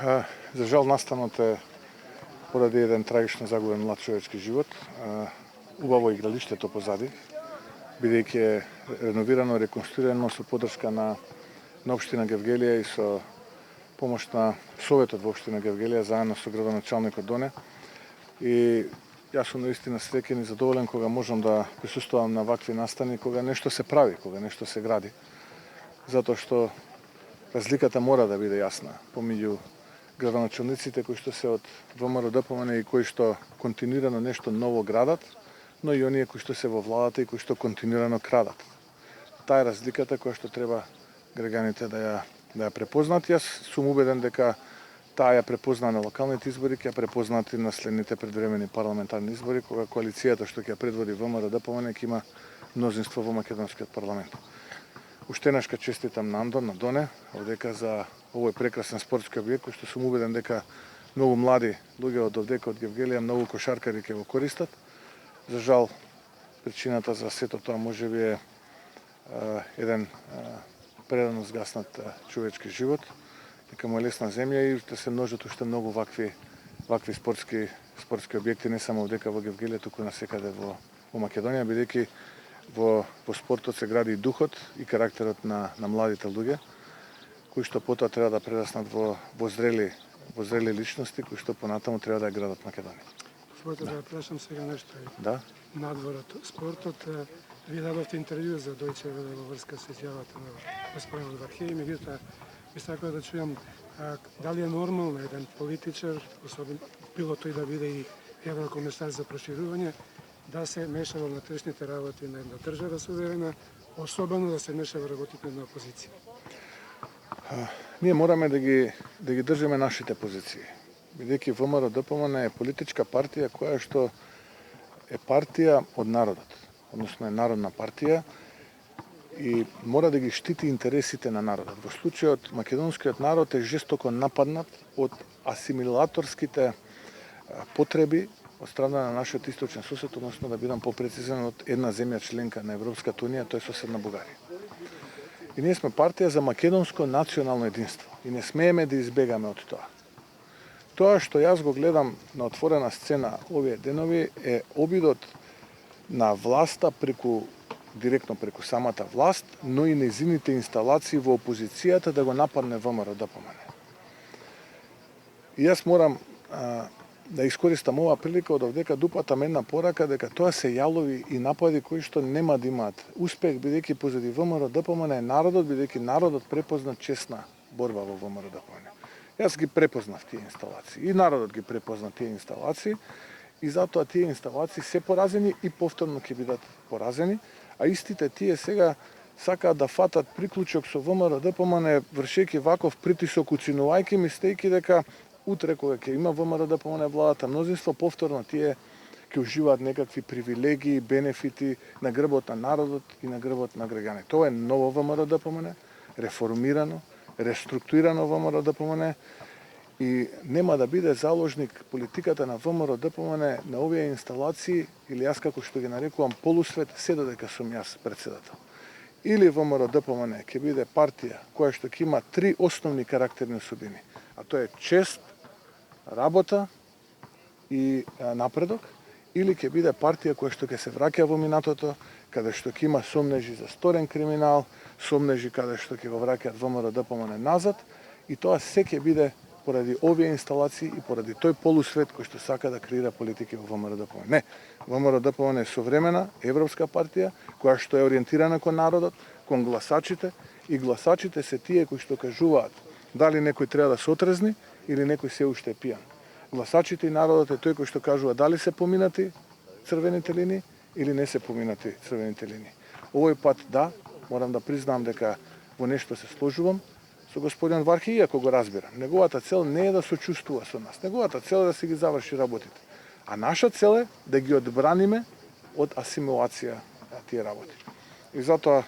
За жал настанот е поради еден трагично загубен млад човечки живот. Убаво игралиштето позади, бидејќи е реновирано, реконструирано со подршка на општина Гевгелија и со помош на Советот во општина Гевгелија заедно со градоначалникот Доне. И јас сум наистина среќен и задоволен кога можам да присуствувам на вакви настани, кога нешто се прави, кога нешто се гради. Затоа што разликата мора да биде јасна помеѓу градоначалниците кои што се од ВМРО-ДПМН и кои што континуирано нешто ново градат, но и оние кои што се во владата и кои што континуирано крадат. Таа е разликата која што треба граѓаните да ја препознат. Јас сум убеден дека таа ја препозна на локалните избори, ќе ја препознат и на следните предвремени парламентарни избори, кога коалицијата што ќе предводи ВМРО-ДПМН ќе има мнозинство во македонскиот парламент. Уште еднаш честитам на Андон, на Доне, овдека за овој прекрасен спортски објект, кој што сум убеден дека многу млади луѓе од овдека од Гевгелија, многу кошаркари ќе го користат. За жал, причината за сето тоа можеби е еден прерано згаснат човечки живот, дека му е лесна земја и да се множат уште многу вакви спортски објекти, не само овдека во Гевгелија, туку насекаде во Македонија, бидејќи во спортот се гради и духот и карактерот на младите луѓе, кои што потоа треба да прераснат во зрели личности, кои што понатаму треба да ја градат Македонија. Позволете да прашам сега нешто Да? надвор од спортот. Вие дадовте интервју за Дојче Веле во врска со изјавата на господин Вархеј, меѓутоа би сакал да чујам дали е нормално еден политичар, особено било тој да биде и еврокомесар за проширување, да се меша во внатрешните работи на една држава суверена, особено да се меша во работите на опозиција. Ние мораме да ги држиме нашите позиции. Бидејќи ВМРО-ДПМН е политичка партија која што е партија од народот, односно е народна партија и мора да ги штити интересите на народот. Во случајот македонскиот народ е жестоко нападнат од асимилаторските потреби од страна на нашиот источен сосед, односно да бидам попрецизен, од една земја членка на Европската унија, тоа е соседна Бугарија. И ние сме партија за македонско национално единство и не смееме да избегаме од тоа. Тоа што јас го гледам на отворена сцена овие денови е обидот на власта директно преку самата власт, но и нејзините инсталации во опозицијата да го нападне ВМРО-ДПМН. И јас морам да искористам оваа прилика од овдека дупатам една порака дека тоа се јалови и напади кои што нема да имаат успех, бидејќи позади ВМРО-ДПМН е народот, бидејќи народот препозна честна борба во ВМРО-ДПМН. Јас ги препознав тие инсталации и народот ги препозна тие инсталации и затоа тие инсталации се поразени и повторно ќе бидат поразени, а истите тие сега сакаат да фатат приклучок со ВМРО-ДПМН вршејќи ваков притисок, уцинувајќи мислејќи дека утре кога ќе има ВМРО-ДПМН владата мнозинство, повторно тие ќе уживаат некакви привилегии, бенефити на грбот на народот и на грбот на граѓаните. Тоа е ново ВМРО-ДПМН, реформирано, реструктурирано ВМРО-ДПМН и нема да биде заложник политиката на ВМРО-ДПМН на овие инсталации, или јас како што ги нарекувам полусвет, се додека сум јас председател. Или ВМРО-ДПМН ќе биде партија која што ќе има три основни карактерни особини, а тоа е чест, работа и напредок, или ќе биде партија која што ќе се враќа во минатото, каде што ќе има сомнежи за сторен криминал, сомнежи каде што ќе го враќаат ВМРО-ДПМН назад, и тоа се ќе биде поради овие инсталации и поради тој полусвет кој што сака да креира политики во ВМРО-ДПМН. Не, ВМРО-ДПМН е современа европска партија која што е ориентирана кон народот, кон гласачите, и гласачите се тие кои што кажуваат дали некој треба да се отрезни или некој се уште е пијан. Гласачите и народот е тој кој што кажува дали се поминати црвените линии или не се поминати црвените линии. Овој пат да, морам да признам дека во нешто се сложувам со господин Вархеј, иако го разбирам. Неговата цел не е да сочувствува со нас. Неговата цел е да си ги заврши работите. А наша цел е да ги одбраниме од асимилација тие работи. И затоа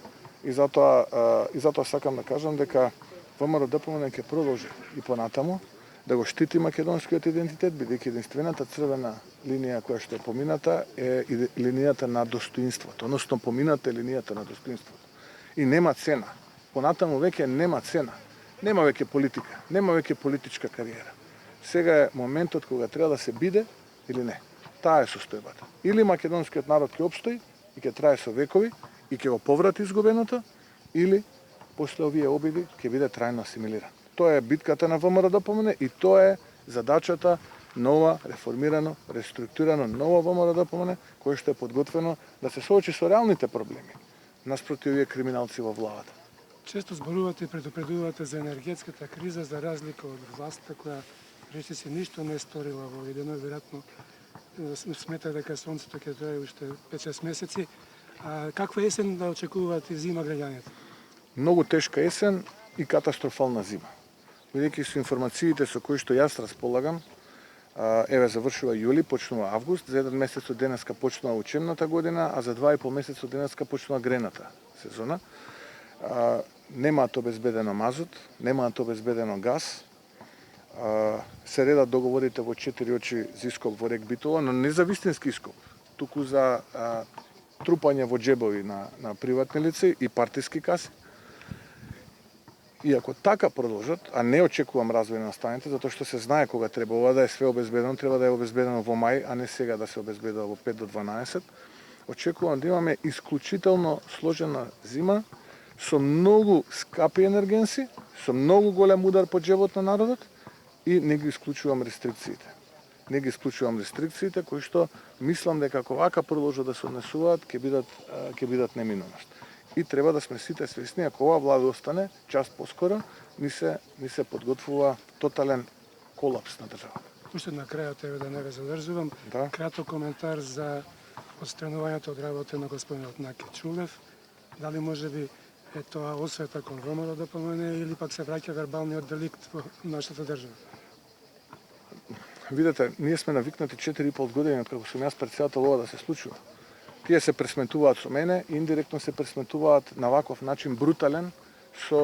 сакам да кажам дека ВМРО-ДПМН ќе продолжи и понатаму да го штити македонскиот идентитет, бидејќи единствената црвена линија која што е помината е линијата на достоинството, односно помината е линијата на достоинството. И нема цена. Понатаму веќе нема цена. Нема веќе политика, нема веќе политичка кариера. Сега е моментот кога треба да се биде или не. Таа е состојбата. Или македонскиот народ ќе опстои и ќе трае со векови и ќе го поврати изгубеното, или после овие обиди ќе биде трајно асимилиран. Тоа е битката на ВМРО-ДПМН и тоа е задачата нова, реформирано, реструктурирано ново ВМРО-ДПМН, кое што е подготвено да се соочи со реалните проблеми наспроти овие криминалци во владата. Често зборувате и предупредувате за енергетската криза, за разлика од власта која речиси ништо не сторила во овие денови, веројатно смета дека сонцето ќе трае уште 5-6 месеци. Каква есен да очекувате зима граѓаните? Многу тешка есен и катастрофална зима. Бидејќи со информациите со кои што јас располагам, еве завршува јули, почнува август, за еден месец од денеска почнува учебната година, а за 2,5 месец од денеска почнува грената сезона. Немаат обезбедено мазут, немаат обезбедено газ, се редат договорите во 4 очи за ископ во рек Битола, но не за вистински ископ, туку за трупање во џебови на приватни лица и партиски каси. И ако така продолжат, а не очекувам развој на станите, затоа што се знае кога треба ова да е све обезбедено, треба да е обезбедено во мај, а не сега да се обезбедува во 5 до 12, очекувам да имаме исклучително сложена зима со многу скапи енергенси, со многу голем удар по џебот на народот и не ги исклучувам рестрикциите. Не ги исклучувам рестрикциите кои што мислам дека ако вака продолжат да се однесуваат, ќе бидат неминуваност. И треба да сме сите свесни, ако ова влада остане, час поскоро ни се подготвува тотален колапс на државата. Уште на крајот, еве да не ве задржувам, Да. краток коментар за отстранувањето од работа на господинот Наке Чулев. Дали може би е тоа освета кон ВМРО-ДПМН или пак се враќа вербалниот деликт во нашата држава? Видете, ние сме навикнати 4,5 години од како сум јас претседател ова да се случува. Тие се пресметуваат со мене, индиректно се пресметуваат на ваков начин брутален со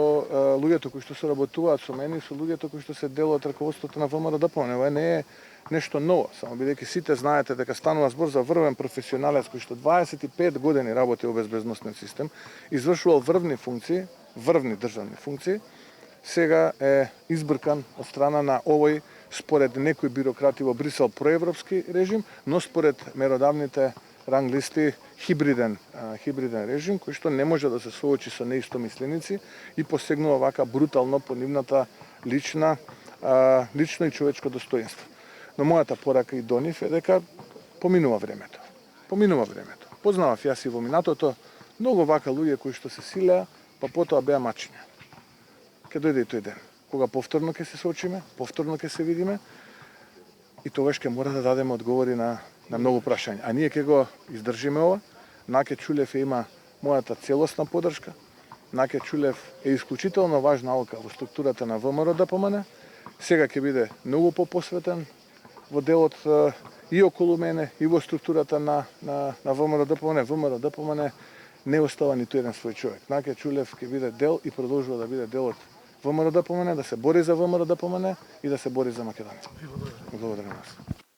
луѓето кои што се работуваат со мене и со луѓето кои што се дел од раководството на ВМРО-ДПМН. Ова не е нешто ново, само бидејќи сите знаете дека станува збор за врвен професионалец кој што 25 години работи во безбедносниот систем, извршувал врвни функции, врвни државни функции, сега е избркан од страна на овој, според некои бюрократи во Брисел, проевропски режим, но според меродавните ранг листи хибриден режим кој што не може да се соочи со неистомисленици и посегнува вака брутално по нивната лично и човечко достоинство. Но мојата порака и до нив е дека поминува времето. Познавав јас и во минатото многу вака луѓе кои што се силеа, па потоа беа мачиња. Ке дојде и тој ден, кога повторно ќе се соочиме, повторно ќе се видиме и тогаш ќе мора да дадеме одговори на многу прашања. А ние ќе го издржиме ова. Наке Чулев има мојата целосна поддршка. Наке Чулев е исклучително важна алка во структурата на ВМРО-ДПМН. Сега ќе биде многу попосветен во делот и околу мене, и во структурата на ВМРО-ДПМН. ВМРО-ДПМН не остава ниту еден свој човек. Наке Чулев ќе биде дел и продолжува да биде дел од ВМРО-ДПМН, да се бори за ВМРО-ДПМН и да се бори за Македонија. Благодарам вас.